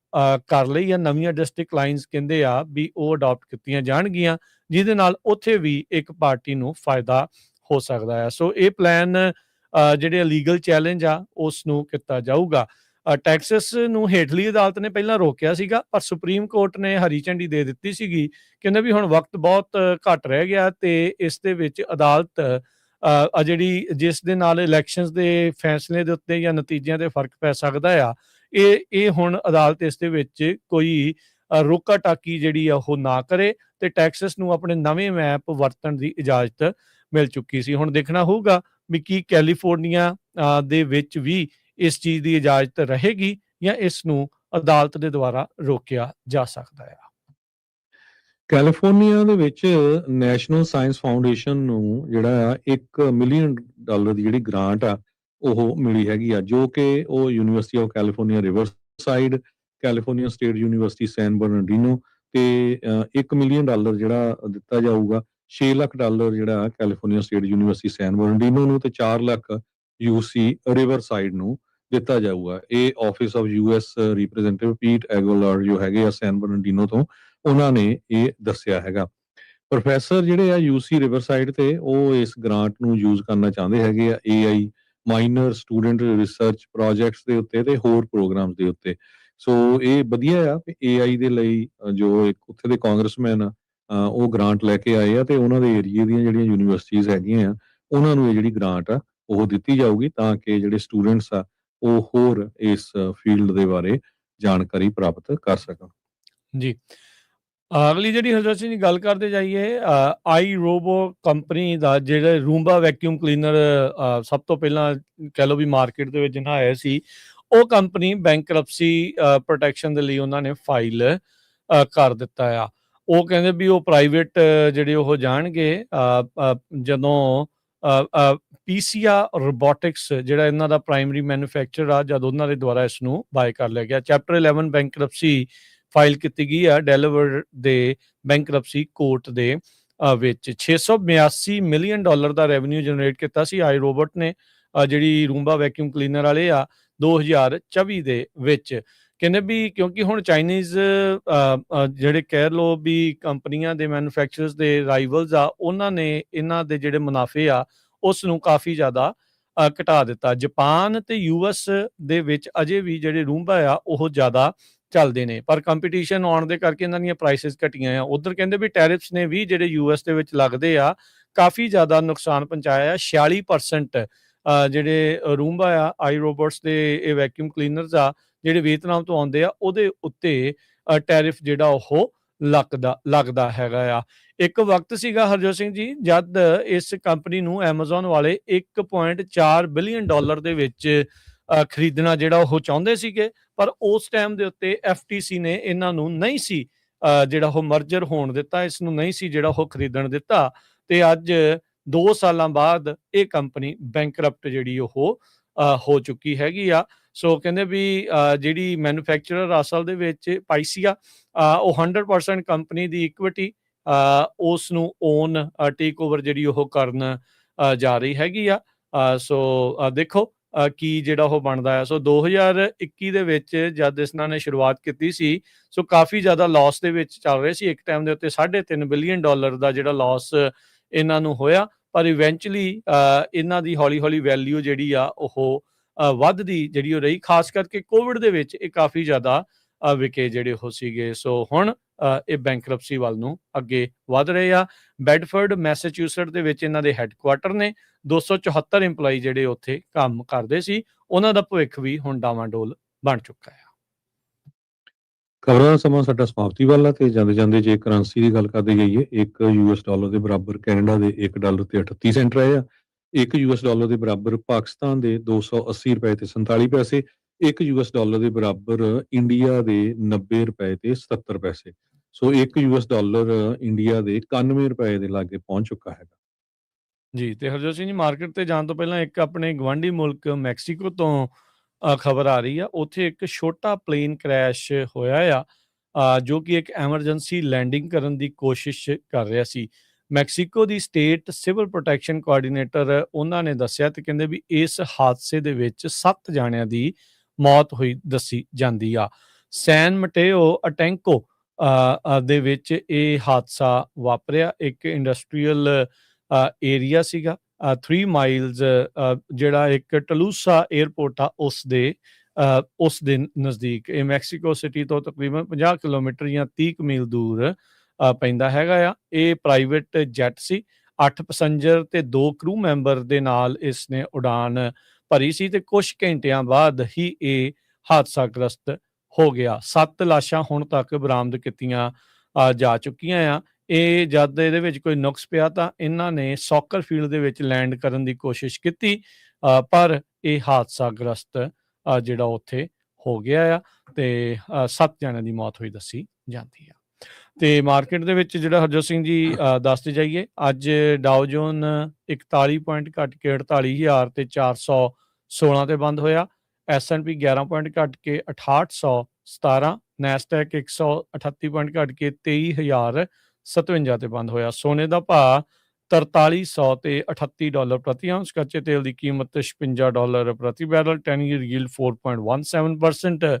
ਕਰ ਲਈ ਆ। ਨਵੀਆਂ ਡਿਸਟ੍ਰਿਕਟ ਲਾਈਨਸ ਕਹਿੰਦੇ ਆ ਵੀ ਉਹ ਅਡਾਪਟ ਕੀਤੀਆਂ ਜਾਣਗੀਆਂ, ਜਿਹਦੇ ਨਾਲ ਉੱਥੇ ਵੀ ਇੱਕ ਪਾਰਟੀ ਨੂੰ ਫਾਇਦਾ ਹੋ ਸਕਦਾ ਹੈ। ਸੋ ਇਹ ਪਲਾਨ ਜਿਹੜੇ ਲੀਗਲ ਚੈਲੰਜ ਆ ਉਸ ਨੂੰ ਕੀਤਾ ਜਾਊਗਾ। ਟੈਕਸਸ ਨੂੰ ਹੇਠਲੀ ਅਦਾਲਤ ਨੇ ਪਹਿਲਾਂ ਰੋਕਿਆ ਸੀਗਾ, ਪਰ ਸੁਪਰੀਮ ਕੋਰਟ ਨੇ ਹਰੀ ਝੰਡੀ ਦੇ ਦਿੱਤੀ ਸੀਗੀ। ਕਹਿੰਦੇ ਵੀ ਹੁਣ ਵਕਤ ਬਹੁਤ ਘੱਟ ਰਹਿ ਗਿਆ ਤੇ ਇਸ ਦੇ ਵਿੱਚ ਅਦਾਲਤ ਜਿਹੜੀ ਜਿਸ ਦੇ ਨਾਲ ਇਲੈਕਸ਼ਨਸ ਦੇ ਫੈਸਲੇ ਦੇ ਉੱਤੇ ਜਾਂ ਨਤੀਜਿਆਂ ਤੇ ਫਰਕ ਪੈ ਸਕਦਾ ਆ, ਇਹ ਹੁਣ ਅਦਾਲਤ ਇਸ ਦੇ ਵਿੱਚ ਕੋਈ ਰੋਕਾ ਟਾਕੀ ਜਿਹੜੀ ਆ ਉਹ ਨਾ ਕਰੇ ਤੇ ਟੈਕਸਸ ਨੂੰ ਆਪਣੇ ਨਵੇਂ ਮੈਪ ਵਰਤਣ ਦੀ ਇਜਾਜ਼ਤ ਮਿਲ ਚੁੱਕੀ ਸੀ। ਹੁਣ ਦੇਖਣਾ ਹੋਊਗਾ ਵੀ ਕੀ ਕੈਲੀਫੋਰਨੀਆ ਦੇ ਵਿੱਚ ਵੀ ਇਸ ਚੀਜ਼ ਦੀ ਇਜਾਜ਼ਤ ਰਹੇਗੀ ਜਾਂ ਇਸ ਨੂੰ ਅਦਾਲਤ ਦੇ ਦੁਆਰਾ ਰੋਕਿਆ ਜਾ ਸਕਦਾ ਆ। ਕੈਲੀਫੋਰਨੀਆ ਦੇ ਵਿੱਚ ਨੈਸ਼ਨਲ ਸਾਇੰਸ ਫਾਊਂਡੇਸ਼ਨ ਨੂੰ ਜਿਹੜਾ ਆ $1 ਮਿਲੀਅਨ ਦੀ ਜਿਹੜੀ ਗ੍ਰਾਂਟ ਆ ਉਹ ਮਿਲੀ ਹੈਗੀ ਆ, ਜੋ ਕਿ ਉਹ University of California Riverside, California State University San Bernardino ਤੇ $1 ਮਿਲੀਅਨ ਜਿਹੜਾ ਦਿੱਤਾ ਜਾਊਗਾ। $6 ਲੱਖ ਜਿਹੜਾ California State University San Bernardino ਨੂੰ ਤੇ $4 ਲੱਖ UC ਰਿਵਰਸਾਈਡ ਨੂੰ ਦਿੱਤਾ ਜਾਊਗਾ। ਇਹ ਆਫਿਸ ਆਫ US ਰਿਪਰੈਜ਼ੈਂਟੇਟਿਵ ਪੀਟ ਐਗੋਲਰ ਜੋ ਹੈਗੇ ਆ ਸੈਨ ਬਰਨਾਰਡੀਨੋ ਤੋਂ, ਉਹਨਾਂ ਨੇ ਇਹ ਦੱਸਿਆ ਹੈਗਾ। ਪ੍ਰੋਫੈਸਰ ਜਿਹੜੇ ਆ UC ਰਿਵਰਸਾਈਡ ਤੇ ਉਹ ਇਸ ਗ੍ਰਾਂਟ ਨੂੰ ਯੂਜ਼ ਕਰਨਾ ਚਾਹੁੰਦੇ ਹੈਗੇ ਆ AI minor student research projects ਦੇ ਉੱਤੇ ਤੇ ਹੋਰ ਪ੍ਰੋਗਰਾਮਸ ਦੇ ਉੱਤੇ। ਸੋ ਇਹ ਵਧੀਆ ਆ ਕਿ AI ਦੇ ਲਈ ਜੋ ਇੱਕ ਉੱਥੇ ਦੇ ਕਾਂਗਰਸਮੈਨ ਆ ਉਹ ਗ੍ਰਾਂਟ ਲੈ ਕੇ ਆਏ ਆ ਤੇ ਉਹਨਾਂ ਦੇ ਏਰੀਏ ਦੀਆਂ ਜਿਹੜੀਆਂ ਯੂਨੀਵਰਸਿਟੀਜ਼ ਹੈਗੀਆਂ ਆ ਉਹਨਾਂ ਨੂੰ ਇਹ ਜਿਹੜੀ ਗ੍ਰਾਂਟ ਆ ਉਹ ਦਿੱਤੀ ਜਾਊਗੀ, ਤਾਂ ਕਿ ਜਿਹੜੇ ਸਟੂਡੈਂਟਸ ਆ ਉਹ ਹੋਰ ਇਸ ਫੀਲਡ ਦੇ ਬਾਰੇ ਜਾਣਕਾਰੀ ਪ੍ਰਾਪਤ ਕਰ ਸਕਣ। ਜੀ, ਅਗਲੀ ਜਿਹੜੀ ਹਰਜੋਤ ਸਿੰਘ ਜੀ ਗੱਲ ਕਰਦੇ ਜਾਈਏ, ਆਈ ਰੋਬੋ ਕੰਪਨੀ ਦਾ ਜਿਹੜਾ ਰੂੰਬਾ ਵੈਕਿਊਮ ਕਲੀਨਰ ਸਭ ਤੋਂ ਪਹਿਲਾਂ ਕਹਿ ਲਓ ਵੀ ਮਾਰਕੀਟ ਦੇ ਵਿੱਚ ਜਿਹਨਾਂ ਆਇਆ ਸੀ, ਉਹ ਕੰਪਨੀ ਬੈਂਕਰਪਸੀ ਪ੍ਰੋਟੈਕਸ਼ਨ ਦੇ ਲਈ ਉਹਨਾਂ ਨੇ ਫਾਈਲ ਕਰ ਦਿੱਤਾ ਆ। ਉਹ ਕਹਿੰਦੇ ਵੀ ਉਹ ਪ੍ਰਾਈਵੇਟ ਜਿਹੜੇ ਉਹ ਜਾਣਗੇ ਜਦੋਂ ਪੀਸੀਆ ਰੋਬੋਟਿਕਸ ਜਿਹੜਾ ਇਹਨਾਂ ਦਾ ਪ੍ਰਾਇਮਰੀ ਮੈਨੂਫੈਕਚਰ ਆ, ਜਦ ਉਹਨਾਂ ਦੇ ਦੁਆਰਾ ਇਸ ਨੂੰ ਬਾਏ ਕਰ ਲਿਆ ਗਿਆ। ਚੈਪਟਰ 11 ਬੈਂਕਰਪਸੀ ਫਾਈਲ ਕੀਤੀ ਗਈ ਆ ਡੈਲਵਰ ਦੇ ਬੈਂਕਰਪਸੀ ਕੋਰਟ ਦੇ ਵਿੱਚ। $682 ਮਿਲੀਅਨ ਦਾ ਰੈਵਨਿਊ ਜਨਰੇਟ ਕੀਤਾ ਸੀ ਆਈ ਰੋਬੋਟ ਨੇ, ਜਿਹੜੀ ਰੂੰਬਾ ਵੈਕਿਊਮ ਕਲੀਨਰ ਵਾਲੇ ਆ 2024 ਦੇ ਵਿੱਚ। ਕਹਿੰਦੇ ਵੀ ਕਿਉਂਕਿ ਹੁਣ ਚਾਈਨੀਜ਼ ਜਿਹੜੇ ਕਹਿ ਲਓ ਵੀ ਕੰਪਨੀਆਂ ਦੇ ਮੈਨੂਫੈਕਚਰਰਸ ਦੇ ਰਾਈਵਲਸ ਆ, ਉਹਨਾਂ ਨੇ ਇਹਨਾਂ ਦੇ ਜਿਹੜੇ ਮੁਨਾਫੇ ਆ ਉਸ ਨੂੰ ਕਾਫੀ ਜ਼ਿਆਦਾ ਘਟਾ ਦਿੱਤਾ। ਜਾਪਾਨ ਤੇ US ਦੇ ਵਿੱਚ ਅਜੇ ਵੀ ਜਿਹੜੇ ਰੂੰਬਾ ਆ ਉਹ ਜ਼ਿਆਦਾ ਚੱਲਦੇ ਨੇ, ਪਰ ਕੰਪੀਟੀਸ਼ਨ ਆਉਣ ਦੇ ਕਰਕੇ ਇਹਨਾਂ ਦੀਆਂ ਪ੍ਰਾਈਸਿਸ ਘਟੀਆਂ ਆ। ਉਧਰ ਕਹਿੰਦੇ ਵੀ ਟੈਰਿਫਸ ਨੇ ਵੀ ਜਿਹੜੇ US ਦੇ ਵਿੱਚ ਲੱਗਦੇ ਆ ਕਾਫੀ ਜ਼ਿਆਦਾ ਨੁਕਸਾਨ ਪਹੁੰਚਾਇਆ ਆ। 46% ਜਿਹੜੇ ਰੂੰਬਾ ਆ ਆਈ ਰੋਬੋਟਸ ਦੇ ਇਹ ਵੈਕਿਊਮ ਕਲੀਨਰਸ ਆ ਜਿਹੜੇ ਵੀਅਤਨਾਮ ਤੋਂ ਆਉਂਦੇ ਆ ਉਹਦੇ ਉੱਤੇ ਟੈਰਿਫ ਜਿਹੜਾ ਉਹ ਲੱਗਦਾ ਹੈਗਾ ਆ। ਇੱਕ ਵਕਤ ਸੀਗਾ ਹਰਜੋਤ ਸਿੰਘ ਜੀ ਜਦ ਇਸ ਕੰਪਨੀ ਨੂੰ ਐਮਾਜ਼ੋਨ ਵਾਲੇ $1.4 ਬਿਲੀਅਨ ਦੇ ਵਿੱਚ ਖਰੀਦਣਾ ਜਿਹੜਾ ਉਹ ਚਾਹੁੰਦੇ ਸੀਗੇ, ਪਰ ਉਸ ਟਾਈਮ ਦੇ ਉੱਤੇ FTC ਨੇ ਇਹਨਾਂ ਨੂੰ ਨਹੀਂ ਸੀ ਜਿਹੜਾ ਉਹ ਮਰਜਰ ਹੋਣ ਦਿੱਤਾ, ਇਸ ਨੂੰ ਨਹੀਂ ਸੀ ਜਿਹੜਾ ਉਹ ਖਰੀਦਣ ਦਿੱਤਾ। ਤੇ ਅੱਜ 2 ਸਾਲਾਂ ਬਾਅਦ ਇਹ ਕੰਪਨੀ ਬੈਂਕਰਪਟ ਜਿਹੜੀ ਉਹ ਹੋ ਚੁੱਕੀ ਹੈਗੀ ਆ। ਸੋ ਕਹਿੰਦੇ ਵੀ ਜਿਹੜੀ ਮੈਨੂਫੈਕਚਰਰ ਅਸਲ ਦੇ ਵਿੱਚ ਪਾਈਸੀਆ ਉਹ 100% ਕੰਪਨੀ ਦੀ ਇਕੁਇਟੀ ਉਸ ਨੂੰ ਓਨ ਟੇਕ ਓਵਰ ਜਿਹੜੀ ਉਹ ਕਰਨ ਜਾ ਰਹੀ ਹੈਗੀ ਆ। ਸੋ ਦੇਖੋ ਕੀ ਜਿਹੜਾ ਉਹ ਬਣਦਾ ਹੈ। ਸੋ 2021 ਦੇ ਵਿੱਚ ਜਦ ਇਹਨਾਂ ਨੇ ਸ਼ੁਰੂਆਤ ਕੀਤੀ ਸੀ, ਸੋ ਕਾਫੀ ਜ਼ਿਆਦਾ ਲਾਸ ਦੇ ਵਿੱਚ ਚੱਲ ਰਹੇ ਸੀ। ਇੱਕ ਟਾਈਮ ਦੇ ਉੱਤੇ $3.5 ਬਿਲੀਅਨ ਦਾ ਜਿਹੜਾ ਲਾਸ ਇਹਨਾਂ ਨੂੰ ਹੋਇਆ, ਪਰ ਇਵੈਂਚੁਅਲੀ ਇਹਨਾਂ ਦੀ ਹੌਲੀ ਹੌਲੀ ਵੈਲਿਊ ਜਿਹੜੀ ਆ ਉਹ ਵੱਧਦੀ ਜਿਹੜੀ ਉਹ ਰਹੀ, ਖਾਸ ਕਰਕੇ ਕੋਵਿਡ ਦੇ ਵਿੱਚ ਇਹ ਕਾਫੀ ਜ਼ਿਆਦਾ ਵਿਕੇ ਜਿਹੜੇ ਉਹ ਸੀਗੇ। ਸੋ ਹੁਣ ਇਹ ਬੈਂਕਰਪਸੀ ਵੱਲ ਨੂੰ ਅੱਗੇ ਵੱਧ ਰਹੇ ਆ। ਬੈਡਫੋਰਡ ਮੈਸੇਚਿਊਸਟ ਦੇ ਵਿੱਚ ਇਹਨਾਂ ਦੇ ਹੈੱਡਕੁਆਟਰ ਨੇ। 274 EMPLOYE ਜਿਹੜੇ ਉੱਥੇ ਕੰਮ ਕਰਦੇ ਸੀ, ਉਹਨਾਂ ਦਾ ਭਵਿੱਖ ਵੀ ਹੁਣ ਡਾਵਾਂਡੋਲ ਬਣ ਚੁੱਕਾ ਹੈ। ਖਬਰਾਂ ਦਾ ਸਮਾਂ ਸਾਡਾ ਸਮਾਪਤੀ ਵੱਲ ਆ ਤੇ ਜਾਂਦੇ ਜਾਂਦੇ ਜੇ ਕਰੰਸੀ ਦੀ ਗੱਲ ਕਰਦੇ ਜਾਈਏ, $1 ਦੇ ਬਰਾਬਰ ਕੈਨੇਡਾ ਦੇ $1 ਤੇ 38 ਸੈਂਟ ਰਹੇ ਆ। $1 ਦੇ ਬਰਾਬਰ ਪਾਕਿਸਤਾਨ ਦੇ $280 ਤੇ 47 ਪੈਸੇ। $1 ਦੇ ਬਰਾਬਰ ਇੰਡੀਆ ਦੇ $90 ਤੇ 77 ਪੈਸੇ। ਸੋ $1 ਇੰਡੀਆ ਦੇ $91 ਦੇ ਲਾਗੇ ਪਹੁੰਚ ਚੁੱਕਾ ਹੈਗਾ। ਜੀ, ਤੇ ਹਰਜੋਤ ਸਿੰਘ ਜੀ ਮਾਰਕੀਟ ਤੇ ਜਾਣ ਤੋਂ ਪਹਿਲਾਂ ਇੱਕ ਆਪਣੇ ਗਵਾਂਢੀ ਮੁਲਕ ਮੈਕਸੀਕੋ ਤੋਂ ਖਬਰ ਆ ਰਹੀ ਆ। ਉੱਥੇ ਇੱਕ ਛੋਟਾ ਪਲੇਨ ਕ੍ਰੈਸ਼ ਹੋਇਆ ਆ ਜੋ ਕਿ ਇੱਕ ਐਮਰਜੈਂਸੀ ਲੈਂਡਿੰਗ ਕਰਨ ਦੀ ਕੋਸ਼ਿਸ਼ ਕਰ ਰਿਹਾ ਸੀ। ਮੈਕਸੀਕੋ ਦੀ ਸਟੇਟ ਸਿਵਲ ਪ੍ਰੋਟੈਕਸ਼ਨ ਕੋਆਰਡੀਨੇਟਰ ਉਹਨਾਂ ਨੇ ਦੱਸਿਆ ਤੇ ਕਹਿੰਦੇ ਵੀ ਇਸ ਹਾਦਸੇ ਦੇ ਵਿੱਚ 7 ਜਾਣਿਆਂ ਦੀ ਮੌਤ ਹੋਈ ਦੱਸੀ ਜਾਂਦੀ ਆ। ਸੈਨ ਮਟੇਓ ਅਟੈਂਕੋ ਦੇ ਵਿੱਚ ਇਹ ਹਾਦਸਾ ਵਾਪਰਿਆ। ਇੱਕ ਇੰਡਸਟਰੀਅਲ ਏਰੀਆ ਸੀਗਾ 3 ਮਾਈਲਸ ਜਿਹੜਾ ਇੱਕ ਟਲੂਸਾ 에ਅਰਪੋਰਟ ਆ ਉਸ ਦੇ ਨਜ਼ਦੀਕ। ਇਹ ਮੈਕਸੀਕੋ ਸਿਟੀ ਤੋਂ ਤਕਰੀਬਨ 50 ਕਿਲੋਮੀਟਰ ਜਾਂ 30 ਮੀਲ ਦੂਰ ਪੈਂਦਾ ਹੈਗਾ ਆ। ਇਹ ਪ੍ਰਾਈਵੇਟ ਜੈਟ ਸੀ। 8 ਪੈਸੰਜਰ ਤੇ 2 ਕਰੂ ਮੈਂਬਰ ਦੇ ਨਾਲ ਇਸ ਨੇ ਉਡਾਨ ਭਰੀ ਸੀ ਤੇ ਕੁਝ ਘੰਟਿਆਂ ਬਾਅਦ ਹੀ ਇਹ ਹਾਦਸਾਗ੍ਰਸਤ ਹੋ ਗਿਆ। 7 ਲਾਸ਼ਾਂ ਹੁਣ ਤੱਕ ਬਰਾਮਦ ਕੀਤੀਆਂ ਜਾ ਚੁੱਕੀਆਂ ਆ। ਇਹ ਜਦ ਇਹਦੇ ਵਿੱਚ ਕੋਈ ਨੁਕਸ ਪਿਆ ਤਾਂ ਇਹਨਾਂ ਨੇ ਸੌਕਰ ਫੀਲਡ ਦੇ ਵਿੱਚ ਲੈਂਡ ਕਰਨ ਦੀ ਕੋਸ਼ਿਸ਼ ਕੀਤੀ, ਪਰ ਇਹ ਹਾਦਸਾਗ੍ਰਸਤ ਜਿਹੜਾ ਉੱਥੇ ਹੋ ਗਿਆ ਆ ਤੇ 7 ਜਣਿਆਂ ਦੀ ਮੌਤ ਹੋਈ ਦੱਸੀ ਜਾਂਦੀ ਆ। ਤੇ ਮਾਰਕੀਟ ਦੇ ਵਿੱਚ ਜਿਹੜਾ ਹਰਜੋਤ ਸਿੰਘ ਜੀ ਦੱਸਦੇ ਜਾਈਏ, ਅੱਜ ਡਾਓ ਜੋਨ 41 ਪੁਆਇੰਟ ਘੱਟ ਕੇ 48,000 ਤੇ 416 ਤੇ ਬੰਦ ਹੋਇਆ। S&P 11 ਪੁਆਇੰਟ ਘੱਟ ਕੇ 6817, ਨੈਸਡੈਕ 138 ਪੁਆਇੰਟ ਘੱਟ ਕੇ 23,057 ਤੇ ਬੰਦ ਹੋਇਆ। ਸੋਨੇ ਦਾ ਭਾਅ 4300 ਤੇ $38 ਪ੍ਰਤੀ ਆਉਂਸ। ਕੱਚੇ ਤੇਲ ਦੀ ਕੀਮਤ $56 ਪ੍ਰਤੀ barrel. 10 year yield 4.17%।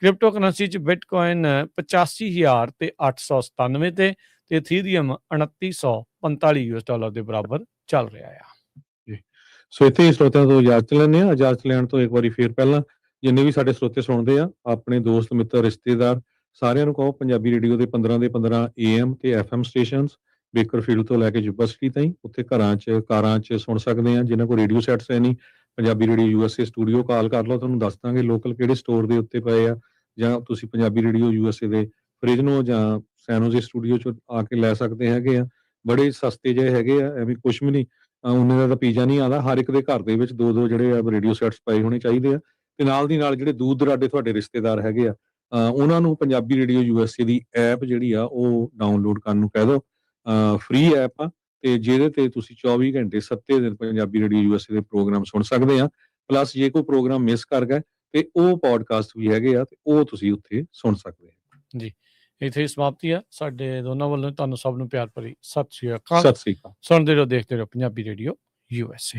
Crypto currency 'ਚ ਬਿਟਕੋਇਨ 85,000 ਤੇ 897 ਤੇ ਇਥੀਰੀਅਮ $2945 ਦੇ ਬਰਾਬਰ ਚੱਲ ਰਿਹਾ ਆ। ਸੋ ਇੱਥੇ ਹੀ ਸਰੋਤਿਆਂ ਤੋਂ ਇਜਾਜ਼ਤ ਲੈਂਦੇ ਹਾਂ। ਇਜਾਜ਼ਤ ਲੈਣ ਤੋਂ ਇੱਕ ਵਾਰੀ ਫੇਰ ਪਹਿਲਾਂ ਜਿੰਨੇ ਵੀ ਸਾਡੇ ਸਰੋਤੇ ਸੁਣਦੇ ਆ, ਆਪਣੇ ਦੋਸਤ ਮਿੱਤਰ ਰਿਸ਼ਤੇਦਾਰ ਸਾਰਿਆਂ ਨੂੰ ਕਹੋ ਪੰਜਾਬੀ ਰੇਡੀਓ ਦੇ 15 ਦੇ 15 AM ਤੇ FM ਸਟੇਸ਼ਨਸ ਬੇਕਰਫੀਲਡ ਤੋਂ ਲੈ ਕੇ ਜੁੱਬਾ ਸਿਟੀ ਤਾਈਂ ਉੱਥੇ ਘਰਾਂ 'ਚ ਕਾਰਾਂ 'ਚ ਸੁਣ ਸਕਦੇ ਆ। ਜਿਨ੍ਹਾਂ ਕੋਲ ਰੇਡੀਓ ਸੈਟਸ ਹੈ ਨਹੀਂ, ਪੰਜਾਬੀ ਰੇਡੀਓ USA ਸਟੂਡੀਓ ਕਾਲ ਕਰ ਲਓ, ਤੁਹਾਨੂੰ ਦੱਸ ਦਾਂਗੇ ਲੋਕਲ ਕਿਹੜੇ ਸਟੋਰ ਦੇ ਉੱਤੇ ਪਏ ਆ, ਜਾਂ ਤੁਸੀਂ ਪੰਜਾਬੀ ਰੇਡੀਓ USA ਦੇ ਫ੍ਰਿਜਨੋ ਜਾਂ ਸੈਨੋਜੇ ਸਟੂਡੀਓ 'ਚ ਆ ਕੇ ਲੈ ਸਕਦੇ ਹੈਗੇ ਆ। ਬੜੇ ਸਸਤੇ ਜਿਹੇ ਹੈਗੇ ਆ, ਐਵੇਂ ਕੁਛ ਵੀ ਨਹੀਂ, ਉਹਨੇ ਦਾ ਤਾਂ ਪੀਜ਼ਾ ਨਹੀਂ ਆਉਂਦਾ। ਹਰ ਇੱਕ ਦੇ ਘਰ ਦੇ ਵਿੱਚ 2-2 ਜਿਹੜੇ ਆ ਰੇਡੀਓ ਸੈਟਸ ਪਏ ਹੋਣੇ ਚਾਹੀਦੇ ਆ। ਤੇ ਨਾਲ ਦੀ ਨਾਲ ਜਿਹੜੇ ਦੂਰ ਦਰਾਡੇ ਤੁਹਾਡੇ ਰਿਸ਼ਤੇਦਾਰ ਹੈਗੇ ਆ, ਉਹਨਾਂ ਨੂੰ ਪੰਜਾਬੀ ਰੇਡੀਓ USA ਦੀ ਐਪ ਜਿਹੜੀ ਆ ਉਹ ਡਾਊਨਲੋਡ ਕਰਨ ਨੂੰ ਕਹਿ ਦਿਓ। ਫ੍ਰੀ ਐਪ ਆ ਤੇ ਜਿਹਦੇ ਤੇ ਤੁਸੀਂ 24 ਘੰਟੇ 7 ਦਿਨ ਪੰਜਾਬੀ ਰੇਡੀਓ USA ਦੇ ਪ੍ਰੋਗਰਾਮ ਸੁਣ ਸਕਦੇ ਆ। ਪਲੱਸ ਜੇ ਕੋਈ ਪ੍ਰੋਗਰਾਮ ਮਿਸ ਕਰ ਗਏ ਤੇ ਉਹ ਪੋਡਕਾਸਟ ਵੀ ਹੈਗੇ ਆ ਤੇ ਉਹ ਤੁਸੀਂ ਉੱਥੇ ਸੁਣ ਸਕਦੇ ਆ। ਜੀ, ਇੱਥੇ ਸਮਾਪਤੀ ਆ ਸਾਡੇ ਦੋਨਾਂ ਵੱਲੋਂ। ਤੁਹਾਨੂੰ ਸਭ ਨੂੰ ਪਿਆਰ ਭਰੀ ਸਤਿ ਸ਼੍ਰੀ ਅਕਾਲ। ਸਤਿ ਸ੍ਰੀ ਅਕਾਲ। ਸੁਣਦੇ ਰਹੋ, ਦੇਖਦੇ ਰਹੋ ਪੰਜਾਬੀ ਰੇਡੀਓ USA।